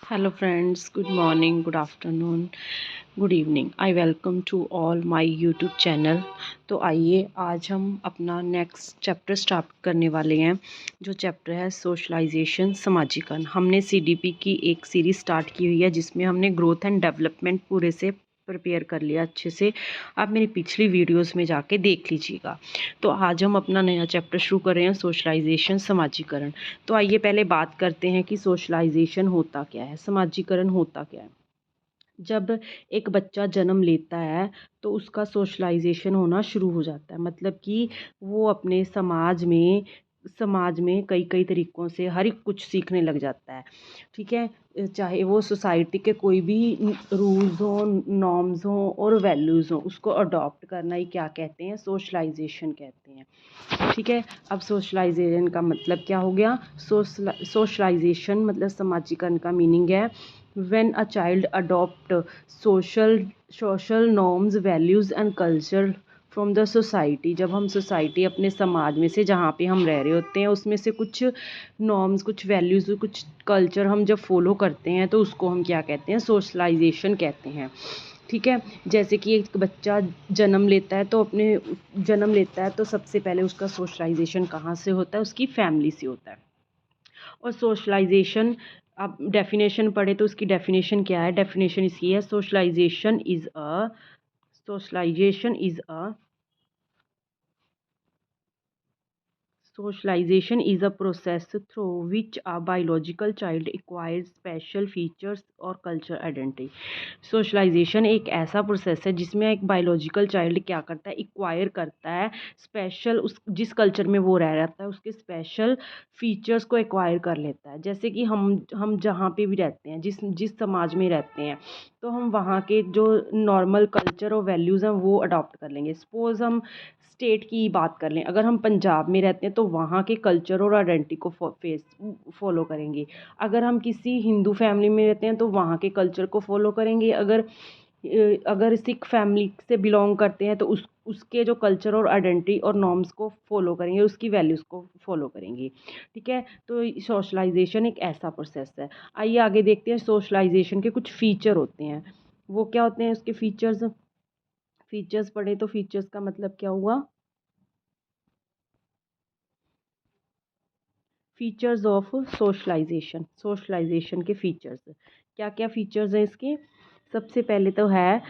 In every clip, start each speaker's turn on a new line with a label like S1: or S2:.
S1: Hello friends, good morning, good afternoon, good evening. I welcome to all my YouTube channel. तो आइए आज हम अपना नेक्स्ट चैप्टर स्टार्ट करने वाले हैं, जो चैप्टर है सोशलाइजेशन, समाजीकरण। हमने सीडीपी की एक सीरीज़ स्टार्ट की हुई है जिसमें हमने ग्रोथ एंड डेवलपमेंट पूरे से प्रिपेयर कर लिया अच्छे से। आप मेरी पिछली वीडियोस में जाके देख लीजिएगा। तो आज हम अपना नया चैप्टर शुरू कर रहे हैं, सोशलाइजेशन, समाजीकरण। तो आइए पहले बात करते हैं कि सोशलाइजेशन होता क्या है, समाजीकरण होता क्या है। जब एक बच्चा जन्म लेता है तो उसका सोशलाइजेशन होना शुरू हो जाता है, मतलब कि वो अपने समाज में कई कई तरीक़ों से हर एक कुछ सीखने लग जाता है। ठीक है, चाहे वो सोसाइटी के कोई भी रूल्स हों, नॉर्म्स हों और वैल्यूज़ हों, उसको अडॉप्ट करना ही क्या कहते हैं, सोशलाइजेशन कहते हैं। ठीक है, अब सोशलाइजेशन का मतलब क्या हो गया। सोशलाइजेशन मतलब समाजीकरण का मीनिंग है when a child adopt social norms, values and culture from the society. जब हम सोसाइटी, अपने समाज में से जहाँ पे हम रह रहे होते हैं, उसमें से कुछ नॉर्म्स, कुछ वैल्यूज़, कुछ कल्चर हम जब फॉलो करते हैं तो उसको हम क्या कहते हैं, सोशलाइजेशन कहते हैं। ठीक है, जैसे कि एक बच्चा जन्म लेता है तो सबसे पहले उसका सोशलाइजेशन कहाँ से होता है, उसकी फैमिली से होता है। और सोशलाइजेशन, आप डेफिनेशन पढ़े तो उसकी डेफिनेशन क्या है, डेफिनेशन इसकी है, socialization is a Socialization is a process through which a biological child acquires special features और culture identity। सोशलाइजेशन एक ऐसा प्रोसेस है जिसमें एक बायोलॉजिकल चाइल्ड क्या करता है, एक्वायर करता है स्पेशल, उस जिस कल्चर में वो रह रहता है उसके स्पेशल फीचर्स को एक्वायर कर लेता है। जैसे कि हम जहाँ पे भी रहते हैं, जिस जिस समाज में रहते हैं, तो हम वहाँ के जो नॉर्मल कल्चर और वैल्यूज़ हैं वो अडॉप्ट कर लेंगे। सपोज़ हम स्टेट की बात कर लें, अगर हम पंजाब में रहते हैं तो वहाँ के कल्चर और आइडेंटिटी को फॉलो करेंगे। अगर हम किसी हिंदू फैमिली में रहते हैं तो वहाँ के कल्चर को फॉलो करेंगे। अगर सिख फैमिली से बिलोंग करते हैं तो उसके जो कल्चर और आइडेंटिटी और नॉर्म्स को फॉलो करेंगे, उसकी वैल्यूज़ को फॉलो करेंगे। ठीक है, तो सोशलाइजेशन एक ऐसा प्रोसेस है। आइए आगे देखते हैं, सोशलाइजेशन के कुछ फीचर होते हैं, वो क्या होते हैं उसके फीचर्स। फीचर्स पढ़े तो फीचर्स का मतलब क्या हुआ, फीचर्स ऑफ सोशलाइजेशन के फीचर्स क्या क्या फीचर्स हैं इसके। सबसे पहले तो है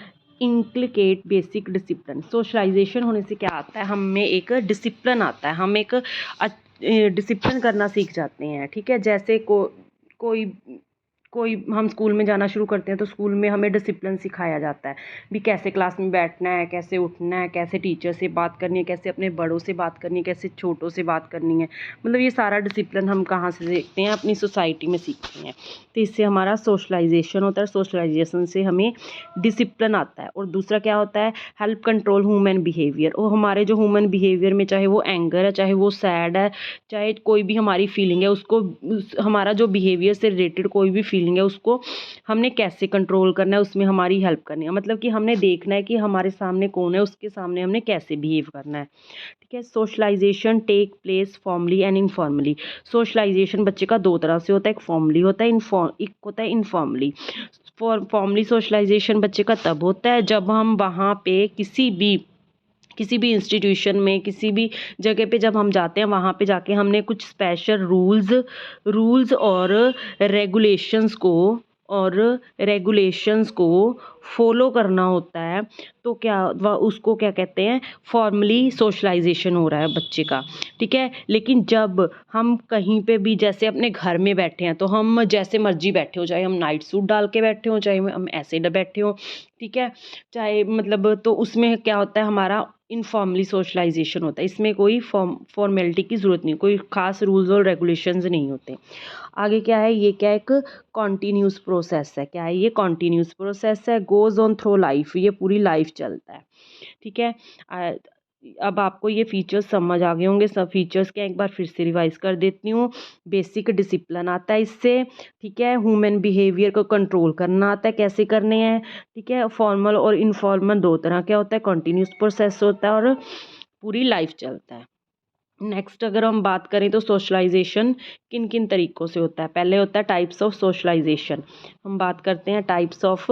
S1: इंक्लिकेट बेसिक डिसिप्लिन। सोशलाइजेशन होने से क्या आता है, हम में एक डिसिप्लिन आता है, हम एक डिसिप्लिन करना सीख जाते हैं। ठीक है, जैसे कोई कोई हम स्कूल में जाना शुरू करते हैं तो स्कूल में हमें डिसिप्लिन सिखाया जाता है भी, कैसे क्लास में बैठना है, कैसे उठना है, कैसे टीचर से बात करनी है, कैसे अपने बड़ों से बात करनी है, कैसे छोटों से बात करनी है। मतलब ये सारा डिसिप्लिन हम कहाँ से सीखते हैं, अपनी सोसाइटी में सीखते हैं। तो इससे हमारा सोशलाइजेशन होता है, सोशलाइजेशन से हमें डिसिप्लिन आता है। और दूसरा क्या होता है, हेल्प कंट्रोल ह्यूमन बिहेवियर। और हमारे जो ह्यूमन बिहेवियर में, चाहे वो एंगर है, चाहे वो सैड है, चाहे कोई भी हमारी फीलिंग है, उसको हमारा जो बिहेवियर से रिलेटेड कोई भी फीलिंग है उसको हमने कैसे कंट्रोल करना है, उसमें हमारी हेल्प करनी है। मतलब कि हमने देखना है कि हमारे सामने कौन है, उसके सामने हमने कैसे बिहेव करना है। ठीक है, socialization take place formally and informally. Socialization बच्चे का दो तरह से होता है, एक फॉर्मली होता है, एक होता है इनफॉर्मली। फॉर्मली सोशलाइजेशन बच्चे का तब होता है जब हम वहाँ पे किसी भी इंस्टीट्यूशन में, किसी भी जगह पे जब हम जाते हैं, वहाँ पे जाके हमने कुछ स्पेशल रूल्स और रेगुलेशंस को फॉलो करना होता है। तो उसको क्या कहते हैं, फॉर्मली सोशलाइजेशन हो रहा है बच्चे का। ठीक है, लेकिन जब हम कहीं पे भी, जैसे अपने घर में बैठे हैं, तो हम जैसे मर्जी बैठे हो, चाहे हम नाइट सूट डाल के बैठे हो, चाहे हम ऐसे बैठे हो, ठीक है, चाहे मतलब, तो उसमें क्या होता है, हमारा इनफॉर्मली सोशलाइजेशन होता है। इसमें कोई फॉर्मेलिटी की ज़रूरत नहीं, कोई खास रूल्स और रेगुलेशंस नहीं होते। आगे क्या है, ये क्या एक कॉन्टीन्यूस प्रोसेस है। क्या है ये, कॉन्टीन्यूस प्रोसेस है, गोज़ ऑन थ्रू लाइफ, ये पूरी लाइफ चलता है। ठीक है, अब आपको ये फीचर्स समझ आ गए होंगे। सब फीचर्स क्या, एक बार फिर से रिवाइज कर देती हूँ। बेसिक डिसिप्लिन आता है इससे। ठीक है, ह्यूमन बिहेवियर को कंट्रोल करना आता है, कैसे करने हैं। ठीक है, फॉर्मल और इनफॉर्मल दो तरह क्या होता है, कॉन्टीन्यूस प्रोसेस होता है और पूरी लाइफ चलता है। नेक्स्ट अगर हम बात करें तो सोशलाइजेशन किन किन तरीक़ों से होता है। पहले होता है टाइप्स ऑफ सोशलाइजेशन। हम बात करते हैं टाइप्स ऑफ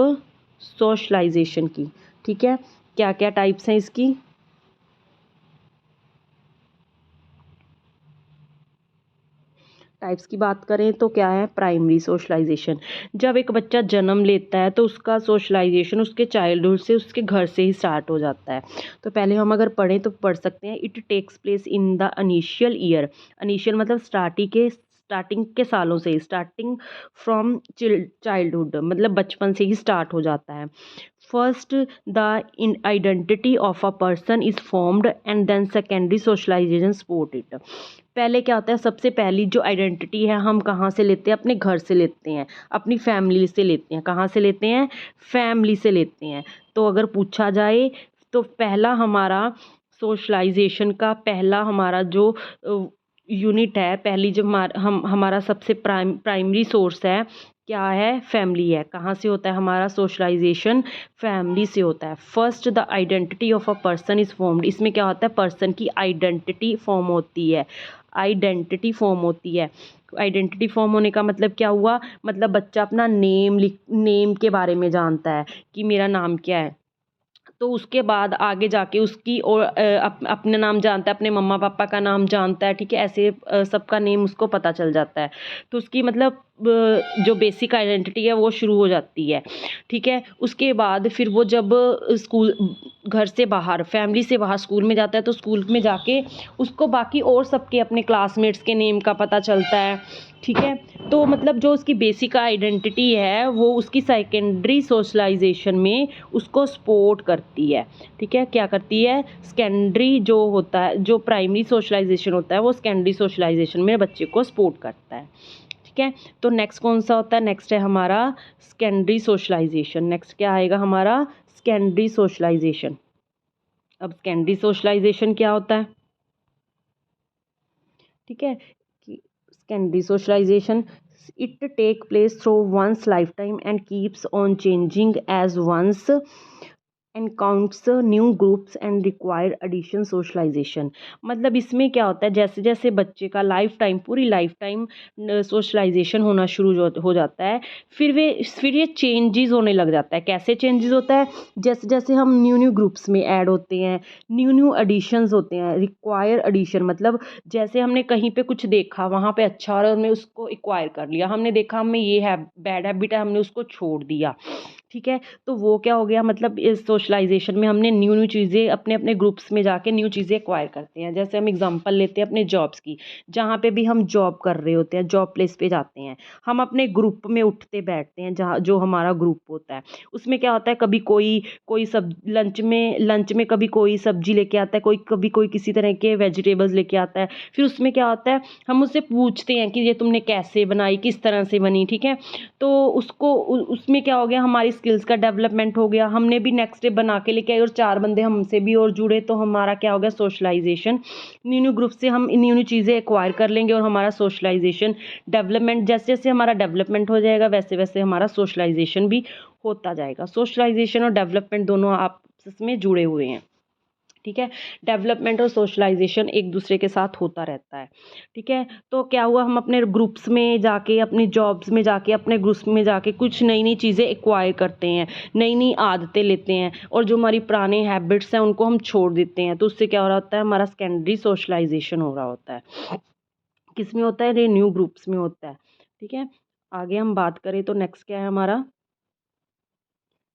S1: सोशलाइजेशन की। ठीक है, क्या क्या टाइप्स हैं इसकी। टाइप्स की बात करें तो क्या है, प्राइमरी सोशलाइजेशन। जब एक बच्चा जन्म लेता है तो उसका सोशलाइजेशन उसके चाइल्डहुड से, उसके घर से ही स्टार्ट हो जाता है। तो पहले हम अगर पढ़ें तो पढ़ सकते हैं, it takes place in the initial year. Initial मतलब स्टार्टिंग के सालों से, स्टार्टिंग फ्रॉम चाइल्डहुड मतलब बचपन से ही स्टार्ट हो जाता है। First the identity of a person is formed and then secondary socialization support it. पहले क्या होता है, सबसे पहली जो आइडेंटिटी है हम कहाँ से लेते हैं, अपने घर से लेते हैं, अपनी फैमिली से लेते हैं। कहाँ से लेते हैं, फैमिली से लेते हैं। तो अगर पूछा जाए तो पहला हमारा सोशलाइजेशन का पहला हमारा जो यूनिट है, पहली जो हमारा सबसे प्राइमरी सोर्स है, क्या है, फैमिली है। कहाँ से होता है हमारा सोशलाइजेशन, फैमिली से होता है। First the identity of a person is formed. इसमें क्या होता है, पर्सन की आइडेंटिटी फॉर्म होती है। आइडेंटिटी फॉर्म होती है। आइडेंटिटी फॉर्म होने का मतलब क्या हुआ, मतलब बच्चा अपना नेम के बारे में जानता है कि मेरा नाम क्या है। तो उसके बाद आगे जाके उसकी और अपने नाम जानता है, अपने मम्मा पापा का नाम जानता है। ठीक है, ऐसे सबका नेम उसको पता चल जाता है। तो उसकी मतलब जो बेसिक आइडेंटिटी है वो शुरू हो जाती है। ठीक है, उसके बाद फिर वो जब स्कूल, घर से बाहर, फैमिली से बाहर स्कूल में जाता है तो स्कूल में जाके उसको बाकी और सबके अपने क्लासमेट्स के नेम का पता चलता है। ठीक है, तो मतलब जो उसकी बेसिक आइडेंटिटी है वो उसकी सेकेंडरी सोशलाइजेशन में उसको सपोर्ट करती है। ठीक है, क्या करती है, सेकेंडरी जो होता है, जो प्राइमरी सोशलाइजेशन होता है वो सेकेंडरी सोशलाइजेशन में बच्चे को सपोर्ट करता है। ठीक है, तो नेक्स्ट कौन सा होता है, नेक्स्ट है हमारा सेकेंडरी सोशलाइजेशन। नेक्स्ट क्या आएगा हमारा, सेकेंडरी सोशलाइजेशन। अब सेकेंडरी सोशलाइजेशन क्या होता है, ठीक है, कि secondary socialization, it take place through one's life time and keeps on changing as one's encounters new groups and require addition socialization. मतलब इसमें क्या होता है, जैसे जैसे बच्चे का लाइफ टाइम, पूरी लाइफ टाइम सोशलाइजेशन होना शुरू हो जाता है, फिर ये चेंजेस होने लग जाता है। कैसे चेंजेस होता है, जैसे जैसे हम न्यू ग्रुप्स में ऐड होते हैं, न्यू एडिशंस होते हैं। रिक्वायर एडिशन मतलब जैसे हमने कहीं पे कुछ देखा, वहाँ पे अच्छा और हमने उसको एक्वायर कर लिया। हमने देखा हमें ये है बैड हैबिट है, हमने उसको छोड़ दिया। ठीक है, तो वो क्या हो गया, मतलब इस सोशलाइजेशन में हमने न्यू चीज़ें अपने अपने ग्रुप्स में जाके न्यू चीज़ें एक्वायर करते हैं। जैसे हम एग्जांपल लेते हैं अपने जॉब्स की, जहाँ पे भी हम जॉब कर रहे होते हैं, जॉब प्लेस पे जाते हैं, हम अपने ग्रुप में उठते बैठते हैं, जहाँ जो हमारा ग्रुप होता है उसमें क्या होता है, कभी कोई कोई सब लंच में कभी कोई सब्जी लेके आता है, कभी कोई किसी तरह के वेजिटेबल्स लेके आता है। फिर उसमें क्या होता है, हम उससे पूछते हैं कि ये तुमने कैसे बनाई, किस तरह से बनी। ठीक है, तो उसमें क्या हो गया, हमारी स्किल्स का डेवलपमेंट हो गया। हमने भी नेक्स्ट डे बना के लेके आए और 4 बंदे हमसे भी और जुड़े, तो हमारा क्या हो गया, सोशलाइजेशन। न्यू ग्रुप से हम न्यू चीज़ें एक्वायर कर लेंगे और हमारा सोशलाइजेशन डेवलपमेंट, जैसे जैसे हमारा डेवलपमेंट हो जाएगा वैसे वैसे हमारा सोशलाइजेशन भी होता जाएगा। सोशलाइजेशन और डेवलपमेंट दोनों आपस में जुड़े हुए हैं। ठीक है, डेवलपमेंट और सोशलाइजेशन एक दूसरे के साथ होता रहता है। ठीक है, तो क्या हुआ, हम अपने ग्रुप्स में जाके, अपनी जॉब्स में जाके, अपने ग्रुप्स में जाके कुछ नई नई चीज़ें एक्वायर करते हैं, नई नई आदतें लेते हैं, और जो हमारी पुरानी हैबिट्स हैं उनको हम छोड़ देते हैं। तो उससे क्या हो रहा होता है, हमारा सेकेंडरी सोशलाइजेशन हो रहा होता है। किस में होता है, ये न्यू ग्रुप्स में होता है। ठीक है, आगे हम बात करें तो नेक्स्ट क्या है हमारा,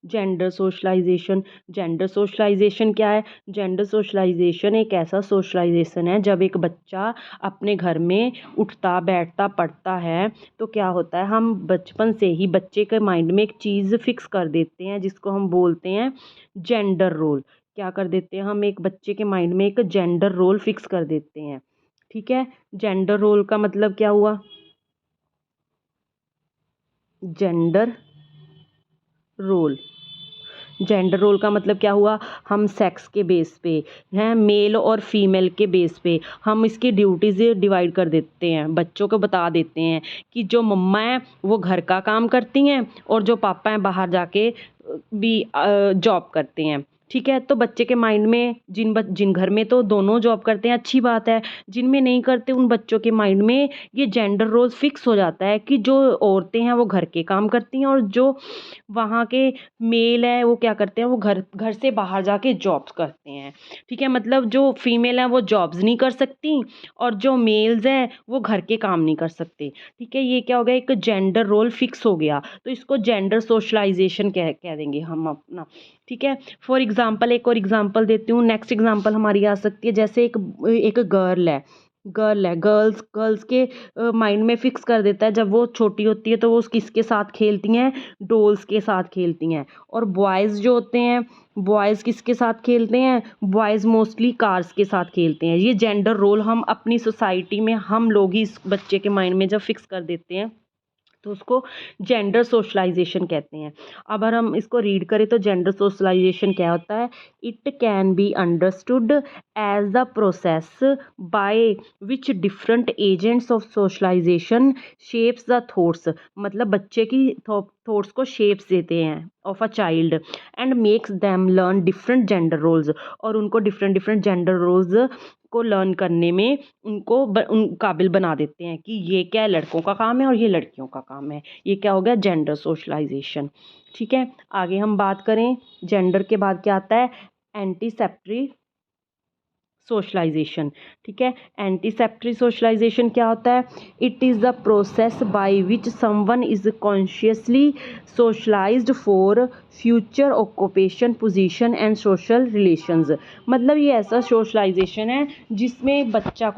S1: जेंडर सोशलाइजेशन। जेंडर सोशलाइजेशन क्या है, जेंडर सोशलाइजेशन एक ऐसा सोशलाइजेशन है जब एक बच्चा अपने घर में उठता बैठता पढ़ता है, तो क्या होता है, हम बचपन से ही बच्चे के माइंड में एक चीज़ फिक्स कर देते हैं जिसको हम बोलते हैं जेंडर रोल। क्या कर देते हैं, हम एक बच्चे के माइंड में एक जेंडर रोल फिक्स कर देते हैं। ठीक है, जेंडर रोल का मतलब क्या हुआ, जेंडर रोल, जेंडर रोल का मतलब क्या हुआ, हम सेक्स के बेस पे हैं, मेल और फीमेल के बेस पे हम इसकी ड्यूटीज़ डिवाइड कर देते हैं। बच्चों को बता देते हैं कि जो मम्मा है वो घर का काम करती हैं और जो पापा हैं बाहर जाके भी जॉब करते हैं। ठीक है। तो बच्चे के माइंड में जिन घर में तो दोनों जॉब करते हैं अच्छी बात है, जिनमें नहीं करते उन बच्चों के माइंड में ये जेंडर रोल फिक्स हो जाता है कि जो औरतें हैं वो घर के काम करती हैं और जो वहाँ के मेल है वो क्या करते हैं, वो घर घर से बाहर जाके जॉब्स करते हैं। ठीक है, मतलब जो फीमेल है वो जॉब्स नहीं कर सकती और जो मेल्स हैं वो घर के काम नहीं कर सकते। ठीक है, ये क्या हो गया, एक जेंडर रोल फिक्स हो गया, तो इसको जेंडर सोशलाइजेशन कह देंगे हम अपना। ठीक है, फॉर एग्जांपल एक और एग्जांपल देती हूँ। नेक्स्ट एग्जांपल हमारी आ सकती है, जैसे एक एक गर्ल है गर्ल्स के माइंड में फिक्स कर देता है, जब वो छोटी होती है तो वो किसके साथ खेलती हैं, डॉल्स के साथ खेलती हैं। और बॉयज़ जो होते हैं, बॉयज़ किसके साथ खेलते हैं, बॉयज़ मोस्टली कार्स के साथ खेलते हैं। ये जेंडर रोल हम अपनी सोसाइटी में हम लोग ही इस बच्चे के माइंड में जब फिक्स कर देते हैं तो उसको जेंडर सोशलाइजेशन कहते हैं। अब अगर हम इसको रीड करें तो जेंडर सोशलाइजेशन क्या होता है, it can be understood as the process by which different agents of socialization shapes the thoughts, मतलब बच्चे की थॉट्स को शेप्स देते हैं of a child and makes them learn different gender roles, और उनको डिफरेंट डिफरेंट जेंडर रोल्स को learn करने में उन काबिल बना देते हैं कि ये क्या है, लड़कों का काम है और ये लड़कियों का काम है। ये क्या हो गया, जेंडर सोशलाइजेशन। ठीक है, आगे हम बात करें जेंडर के बाद क्या आता है, एंटीसेप्टरी सोशलाइजेशन। ठीक है, एंटीसेप्टरी सोशलाइजेशन क्या होता है, it is the process by which someone is consciously socialised for future occupation position and social relations. मतलब ये ऐसा सोशलाइजेशन है जिसमें बच्चा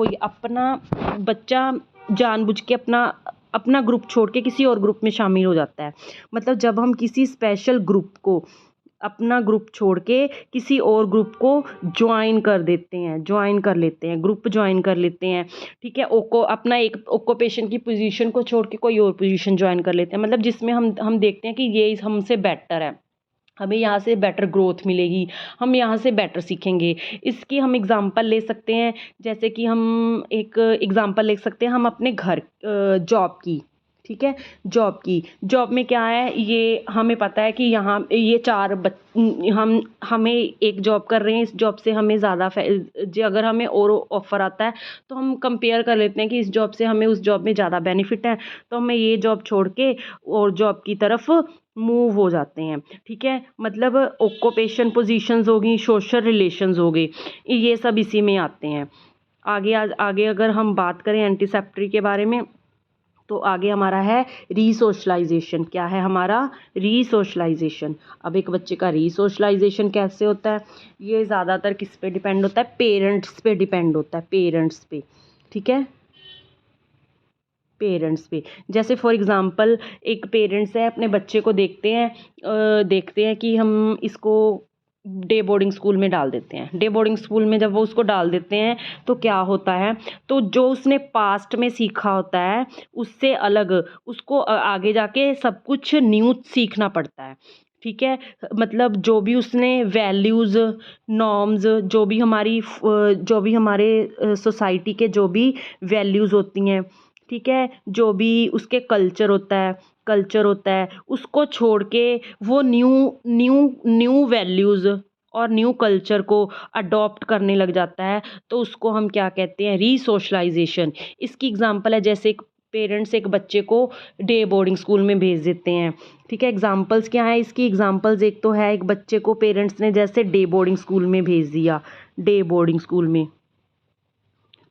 S1: जानबूझ के अपना ग्रुप छोड़ के किसी और ग्रुप में शामिल हो जाता है। मतलब जब हम किसी स्पेशल ग्रुप को, अपना ग्रुप छोड़ के किसी और ग्रुप को ज्वाइन कर लेते हैं, ग्रुप ज्वाइन कर लेते हैं। ठीक है, अपना एक ऑक्यूपेशन की पोजीशन को छोड़ के कोई और पोजीशन ज्वाइन कर लेते हैं, मतलब जिसमें हम देखते हैं कि ये हमसे बेटर है, हमें यहाँ से बेटर ग्रोथ मिलेगी, हम यहाँ से बेटर सीखेंगे। इसकी हम एग्जांपल ले सकते हैं, जैसे कि हम एक एग्जांपल ले सकते हैं हम अपने घर जॉब की। ठीक है, जॉब में क्या है, ये हमें पता है कि यहाँ ये हमें एक जॉब कर रहे हैं, इस जॉब से हमें ज़्यादा अगर हमें और ऑफ़र आता है तो हम कंपेयर कर लेते हैं कि इस जॉब से हमें उस जॉब में ज़्यादा बेनिफिट है, तो हमें ये जॉब छोड़ के और जॉब की तरफ मूव हो जाते हैं। ठीक है, मतलब ऑक्यूपेशन पोजीशंस होगी, सोशल रिलेशंस हो गए, ये सब इसी में आते हैं। आगे अगर हम बात करें एंटीसेप्टरी के बारे में, तो आगे हमारा है रीसोशलाइजेशन। क्या है हमारा, रीसोशलाइजेशन। अब एक बच्चे का रीसोशलाइजेशन कैसे होता है, ये ज़्यादातर किस पे डिपेंड होता है, पेरेंट्स पे डिपेंड होता है, पेरेंट्स पे। ठीक है, पेरेंट्स पे। जैसे फॉर एग्ज़ाम्पल एक पेरेंट्स है, अपने बच्चे को देखते हैं कि हम इसको डे बोर्डिंग स्कूल में डाल देते हैं। डे बोर्डिंग स्कूल में जब वो उसको डाल देते हैं तो क्या होता है, तो जो उसने पास्ट में सीखा होता है उससे अलग उसको आगे जाके सब कुछ न्यू सीखना पड़ता है। ठीक है, मतलब जो भी उसने वैल्यूज़, नॉर्म्स, जो भी हमारे सोसाइटी के जो भी वैल्यूज़ होती हैं, ठीक है, जो भी उसके कल्चर होता है उसको छोड़ के वो न्यू न्यू न्यू वैल्यूज़ और न्यू कल्चर को अडॉप्ट करने लग जाता है, तो उसको हम क्या कहते हैं, रीसोशलाइजेशन। इसकी एग्जांपल है, जैसे एक पेरेंट्स एक बच्चे को डे बोर्डिंग स्कूल में भेज देते हैं। ठीक है, एग्जांपल्स क्या है इसकी, एग्जांपल्स एक तो है, एक बच्चे को पेरेंट्स ने जैसे डे बोर्डिंग स्कूल में भेज दिया, डे बोर्डिंग स्कूल में।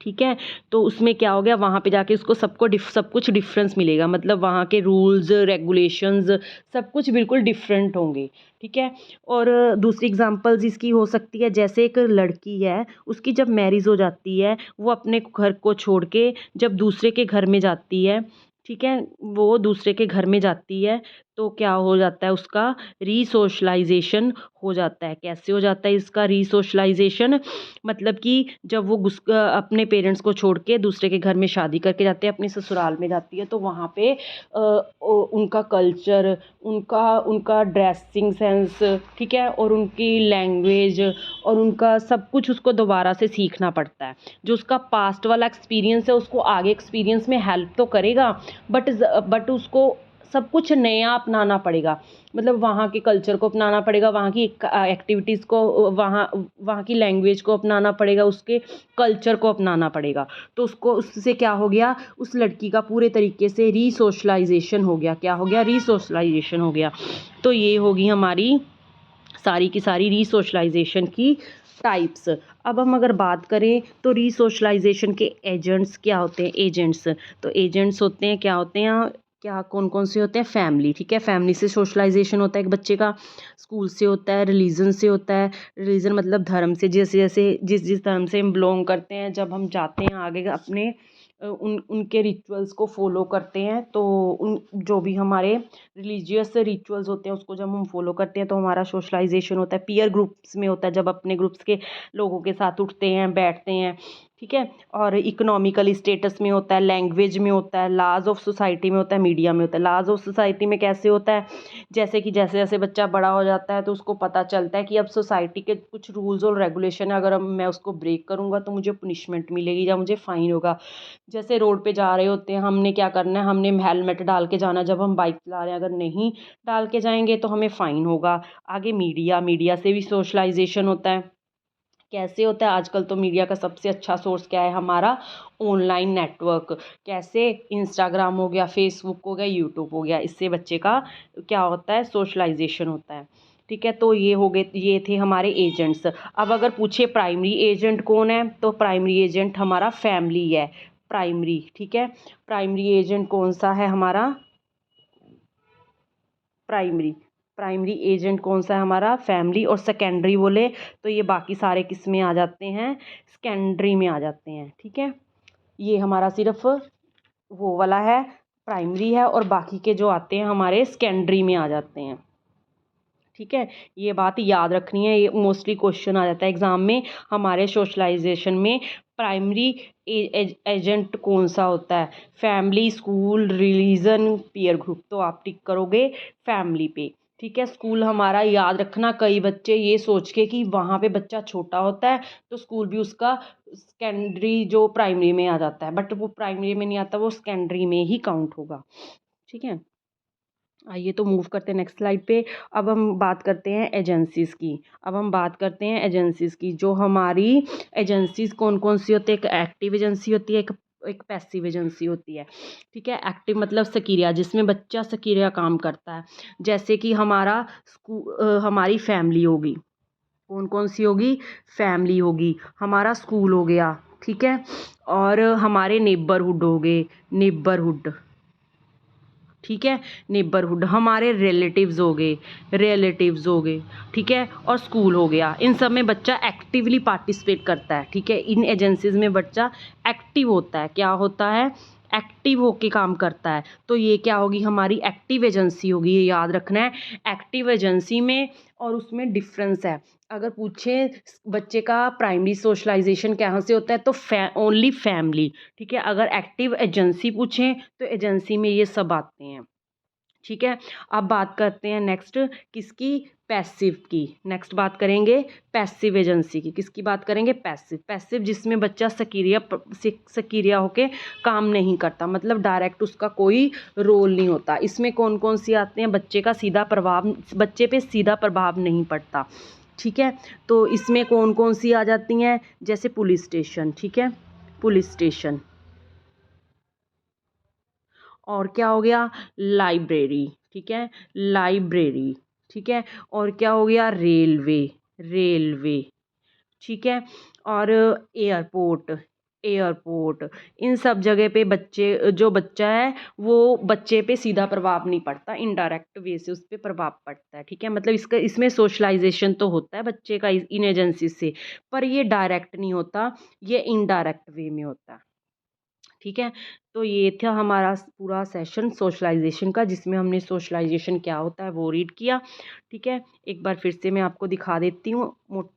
S1: ठीक है, तो उसमें क्या हो गया, वहाँ पे जाके उसको सब कुछ डिफरेंस मिलेगा, मतलब वहाँ के रूल्स रेगुलेशंस सब कुछ बिल्कुल डिफरेंट होंगे। ठीक है, और दूसरी एग्जांपल्स इसकी हो सकती है, जैसे एक लड़की है, उसकी जब मैरिज हो जाती है, वो अपने घर को छोड़ के जब दूसरे के घर में जाती है, ठीक है, वो दूसरे के घर में जाती है, तो क्या हो जाता है, उसका रीसोशलाइजेशन हो जाता है। कैसे हो जाता है इसका रीसोशलाइजेशन, मतलब कि जब वो अपने पेरेंट्स को छोड़ के दूसरे के घर में शादी करके जाते हैं, अपने ससुराल में जाती है, तो वहाँ पे उनका कल्चर, उनका ड्रेसिंग सेंस, ठीक है, और उनकी लैंग्वेज और उनका सब कुछ उसको दोबारा से सीखना पड़ता है। जो उसका पास्ट वाला एक्सपीरियंस है उसको आगे एक्सपीरियंस में हेल्प तो करेगा, बट उसको सब कुछ नया अपनाना पड़ेगा, मतलब वहाँ के कल्चर को अपनाना पड़ेगा, वहाँ की एक्टिविटीज़ को, वहाँ की लैंग्वेज को अपनाना पड़ेगा, उसके कल्चर को अपनाना पड़ेगा। तो उसको, उससे क्या हो गया, उस लड़की का पूरे तरीके से रीसोशलाइजेशन हो गया। क्या हो गया, रीसोशलाइजेशन हो गया। तो ये होगी हमारी सारी की सारी रीसोशलाइजेशन की टाइप्स। अब हम अगर बात करें तो रीसोशलाइजेशन के एजेंट्स क्या होते हैं, एजेंट्स, तो एजेंट्स होते हैं, क्या होते हैं, क्या कौन कौन से होते हैं, फैमिली, ठीक है, फैमिली से सोशलाइजेशन होता है एक बच्चे का, स्कूल से होता है, रिलीजन से होता है, रिलीजन मतलब धर्म से, जैसे जैसे जिस जिस धर्म से हम बिलोंग करते हैं, जब हम जाते हैं आगे अपने उनके रिचुअल्स को फॉलो करते हैं, तो उन जो भी हमारे रिलीजियस रिचुअल्स होते हैं उसको जब हम फॉलो करते हैं तो हमारा सोशलाइजेशन होता है। पीयर ग्रुप्स में होता है, जब अपने ग्रुप्स के लोगों के साथ उठते हैं, बैठते हैं, ठीक है। और इकोनॉमिकल स्टेटस में होता है, लैंग्वेज में होता है, लाज ऑफ सोसाइटी में होता है, मीडिया में होता है। लाज ऑफ सोसाइटी में कैसे होता है, जैसे कि जैसे जैसे बच्चा बड़ा हो जाता है तो उसको पता चलता है कि अब सोसाइटी के कुछ रूल्स और रेगुलेशन है, अगर मैं उसको ब्रेक करूँगा तो मुझे पनिशमेंट मिलेगी या मुझे फ़ाइन होगा। जैसे रोड पे जा रहे होते हैं, हमने क्या करना है, हमने हेलमेट डाल के जाना, जब हम बाइक चला रहे हैं अगर नहीं डाल के जाएंगे तो हमें फ़ाइन होगा। आगे मीडिया, मीडिया से भी सोशलाइजेशन होता है। कैसे होता है, आजकल तो मीडिया का सबसे अच्छा सोर्स क्या है हमारा, ऑनलाइन नेटवर्क। कैसे, इंस्टाग्राम हो गया, फेसबुक हो गया, यूट्यूब हो गया, इससे बच्चे का क्या होता है, सोशलाइजेशन होता है, ठीक है। तो ये हो गए, ये थे हमारे एजेंट्स। अब अगर पूछे प्राइमरी एजेंट कौन है, तो प्राइमरी एजेंट हमारा फैमिली है, प्राइमरी, ठीक है। प्राइमरी एजेंट कौन सा है हमारा, प्राइमरी, प्राइमरी एजेंट कौन सा है हमारा, फैमिली। और सेकेंडरी बोले तो ये बाकी सारे किस में आ जाते हैं, सेकेंडरी में आ जाते हैं, ठीक है। ये हमारा सिर्फ वो वाला है, प्राइमरी है, और बाकी के जो आते हैं हमारे सेकेंडरी में आ जाते हैं, ठीक है। ये बात याद रखनी है, ये मोस्टली क्वेश्चन आ जाता है एग्ज़ाम में हमारे सोशलाइजेशन में। प्राइमरी एजेंट कौन सा होता है, family, school, religion, peer group, तो आप टिक करोगे फैमिली पे, ठीक है। स्कूल हमारा याद रखना, कई बच्चे ये सोच के कि वहाँ पे बच्चा छोटा होता है तो स्कूल भी उसका सेकेंडरी जो प्राइमरी में आ जाता है, बट वो प्राइमरी में नहीं आता, वो सेकेंडरी में ही काउंट होगा, ठीक है। आइए तो मूव करते हैं नेक्स्ट स्लाइड पे। अब हम बात करते हैं एजेंसीज़ की। अब हम बात करते हैं एजेंसीज़ की। जो हमारी एजेंसीज़ कौन कौन सी होती है, एक एक्टिव एजेंसी होती है, एक पैसिव एजेंसी होती है, ठीक है। एक्टिव मतलब सक्रिय, जिसमें बच्चा सक्रिय काम करता है। जैसे कि हमारा हमारी फैमिली होगी, कौन कौन सी होगी, फैमिली होगी, हमारा स्कूल हो गया, ठीक है। और हमारे नेबरहुड हो गए, नेबरहुड, ठीक है, नेबरहुड, हमारे रिलेटिव्स हो गए, ठीक है। और स्कूल हो गया, इन सब में बच्चा एक्टिवली पार्टिसिपेट करता है, ठीक है। इन एजेंसीज में बच्चा एक्टिव होता है, क्या होता है, एक्टिव होके काम करता है। तो ये क्या होगी, हमारी एक्टिव एजेंसी होगी, ये याद रखना है। एक्टिव एजेंसी में और उसमें डिफरेंस है। अगर पूछे बच्चे का प्राइमरी सोशलाइजेशन कहाँ से होता है, तो ओनली फैमिली, ठीक है। अगर एक्टिव एजेंसी पूछें तो एजेंसी में ये सब आते हैं, ठीक है। अब बात करते हैं नेक्स्ट किसकी, पैसिव की। नेक्स्ट बात करेंगे पैसिव एजेंसी की। किसकी बात करेंगे, पैसिव। पैसिव जिसमें बच्चा सक्रिय होके काम नहीं करता, मतलब डायरेक्ट उसका कोई रोल नहीं होता। इसमें कौन कौन सी आते हैं, बच्चे का सीधा प्रभाव, बच्चे पे सीधा प्रभाव नहीं पड़ता, ठीक है। तो इसमें कौन कौन सी आ जाती हैं, जैसे पुलिस स्टेशन, ठीक है, पुलिस स्टेशन। और क्या हो गया, लाइब्रेरी, ठीक है, लाइब्रेरी, ठीक है। और क्या हो गया, रेलवे, रेलवे, ठीक है। और एयरपोर्ट, एयरपोर्ट, इन सब जगह पे बच्चे, जो बच्चा है वो बच्चे पे सीधा प्रभाव नहीं पड़ता, इनडायरेक्ट वे से उस पर प्रभाव पड़ता है, ठीक है। मतलब इसका, इसमें सोशलाइजेशन तो होता है बच्चे का इन एजेंसी से, पर ये डायरेक्ट नहीं होता, ये इनडायरेक्ट वे में होता है, ठीक है। तो ये था हमारा पूरा सेशन सोशलाइजेशन का, जिसमें हमने सोशलाइजेशन क्या होता है वो रीड किया, ठीक है। एक बार फिर से मैं आपको दिखा देती हूँ,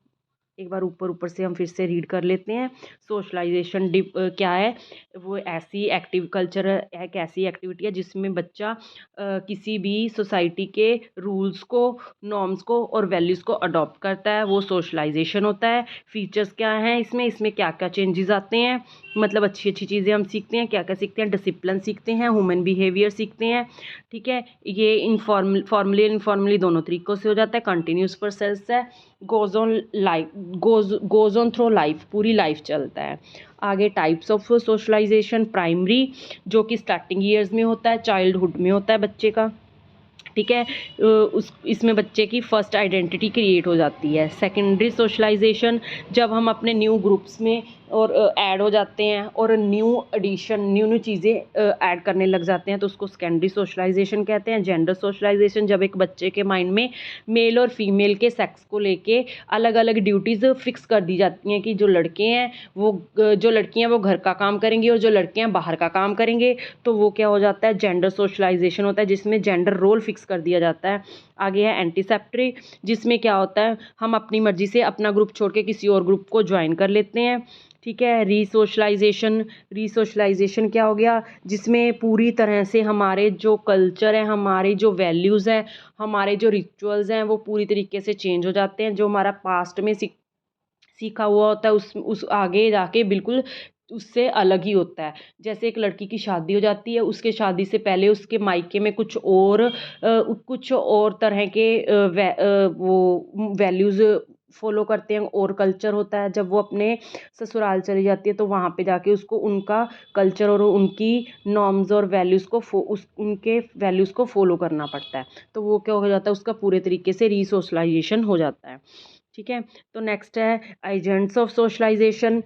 S1: एक बार ऊपर ऊपर से हम फिर से रीड कर लेते हैं। सोशलाइजेशन क्या है, वो ऐसी एक्टिव कल्चर है, एक ऐसी एक्टिविटी है जिसमें बच्चा किसी भी सोसाइटी के रूल्स को, नॉर्म्स को और वैल्यूज़ को अडॉप्ट करता है, वो सोशलाइजेशन होता है। फीचर्स क्या हैं इसमें, इसमें क्या क्या चेंजेस आते हैं, मतलब अच्छी अच्छी चीज़ें हम सीखते हैं। क्या क्या सीखते हैं? डिसिप्लिन सीखते हैं, ह्यूमन बिहेवियर सीखते हैं, ठीक है। ये फॉर्मली इनफॉर्मली दोनों तरीक़ों से हो जाता है। कंटिन्यूस प्रोसेस है, goes on life, goes on through life, पूरी लाइफ चलता है। आगे टाइप्स ऑफ सोशलाइजेशन, प्राइमरी जो कि स्टार्टिंग ईयर्स में होता है, चाइल्डहुड में होता है बच्चे का, ठीक है। उस इसमें बच्चे की फ़र्स्ट आइडेंटिटी क्रिएट हो जाती है। सेकेंडरी सोशलाइजेशन जब हम अपने न्यू ग्रुप्स में और ऐड हो जाते हैं और न्यू एडिशन, न्यू चीज़ें ऐड करने लग जाते हैं, तो उसको सेकेंडरी सोशलाइजेशन कहते हैं। जेंडर सोशलाइजेशन जब एक बच्चे के माइंड में मेल और फीमेल के सेक्स को लेके अलग अलग ड्यूटीज़ फिक्स कर दी जाती हैं कि जो लड़के हैं वो जो लड़कियां वो घर का काम करेंगी और जो लड़के हैं बाहर का काम करेंगे, तो वो क्या हो जाता है? जेंडर सोशलाइजेशन होता है, जिसमें जेंडर रोल फिक्स कर दिया जाता है। आगे है एंटीसेप्टरी, जिसमें क्या होता है? हम अपनी मर्जी से अपना ग्रुप छोड़ के किसी और ग्रुप को ज्वाइन कर लेते हैं, ठीक है। रीसोशलाइजेशन क्या हो गया? जिसमें पूरी तरह से हमारे जो कल्चर है, हमारे जो वैल्यूज़ हैं, हमारे जो रिचुअल्स हैं, वो पूरी तरीके से चेंज हो जाते हैं। जो हमारा पास्ट में सीखा हुआ होता है उस आगे जाके बिल्कुल उससे अलग ही होता है। जैसे एक लड़की की शादी हो जाती है, उसके शादी से पहले उसके मायके में कुछ और तरह के वो वैल्यूज़ फॉलो करते हैं और कल्चर होता है। जब वो अपने ससुराल चली जाती है तो वहाँ पे जाके उसको उनका कल्चर और उनकी नॉर्म्स और वैल्यूज़ को उनके वैल्यूज़ को फॉलो करना पड़ता है। तो वो क्या हो जाता है? उसका पूरे तरीके से रीसोशलाइजेशन हो जाता है, ठीक है। तो नेक्स्ट है agents of socialization,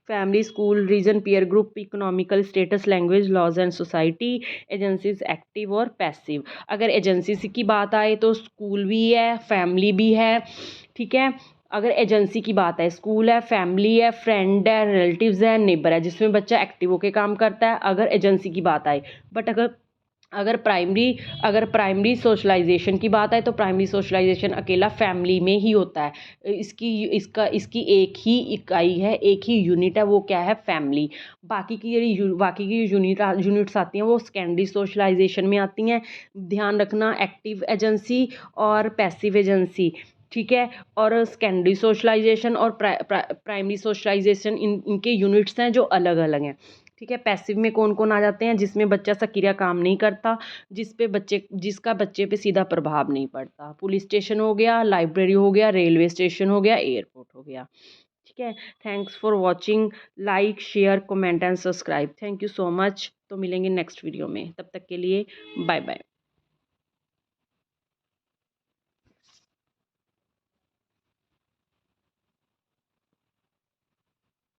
S1: family, school, region, peer group, economical status, language, laws and society. Agencies active और पैसिव। अगर एजेंसी की बात आए तो स्कूल भी है, फैमिली भी है, ठीक है। अगर एजेंसी की बात है, स्कूल है, फैमिली है, फ्रेंड है, रिलेटिव्स है, नेबर है, जिसमें बच्चा एक्टिव होकर काम करता है अगर एजेंसी की बात आए। बट अगर प्राइमरी सोशलाइजेशन की बात आए तो प्राइमरी सोशलाइजेशन अकेला फैमिली में ही होता है। इसकी एक ही इकाई है, एक ही यूनिट है, वो क्या है? फैमिली। बाकी की यूनिट्स आती हैं वो सेकेंडरी सोशलाइजेशन में आती हैं। ध्यान रखना, एक्टिव एजेंसी और पैसिव एजेंसी, ठीक है। और सेकेंडरी सोशलाइजेशन और प्राइमरी सोशलाइजेशन इनके यूनिट्स हैं जो अलग अलग हैं, ठीक है। पैसिव में कौन कौन आ जाते हैं? जिसमें बच्चा सक्रिय काम नहीं करता, जिसका बच्चे पे सीधा प्रभाव नहीं पड़ता। पुलिस स्टेशन हो गया, लाइब्रेरी हो गया, रेलवे स्टेशन हो गया, एयरपोर्ट हो गया, ठीक है। Thanks for watching. Like, share, comment and subscribe. Thank you so much. तो मिलेंगे नेक्स्ट वीडियो में, तब तक के लिए बाय बाय।